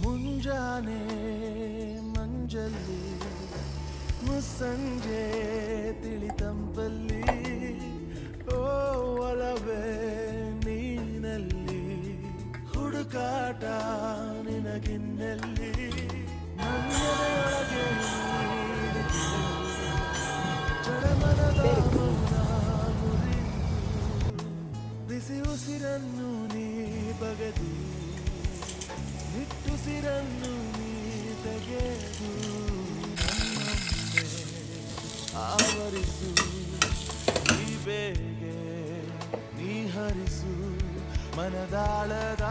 ಮುಂಜಾನೆ ಮಂಜಲ್ಲಿ ಮುಸ್ಸಂಜೆ ತಿಳಿತಂಪಲ್ಲಿ ಓ ಒಲವೇ ನೀನಲ್ಲಿ ಹುಡುಕಾಟ ನಿನಗಿನ್ನಲ್ಲಿ ನನ್ನೆದೆಯೊಳಗೆ ಚಡಮನದ ಮೌನ ಮುರಿದು ಬಿಸಿ ಉಸಿರನ್ನು ನೀ ಬಗದು ನಿಟ್ಟುಸಿರನ್ನು ನೀ ತೆಗೆದು ನನ್ನೊಮ್ಮೆ ಆವರಿಸು ನೀ ಬೇಗೆ ನೀ ಹರಿಸು ಮನದಾಳದ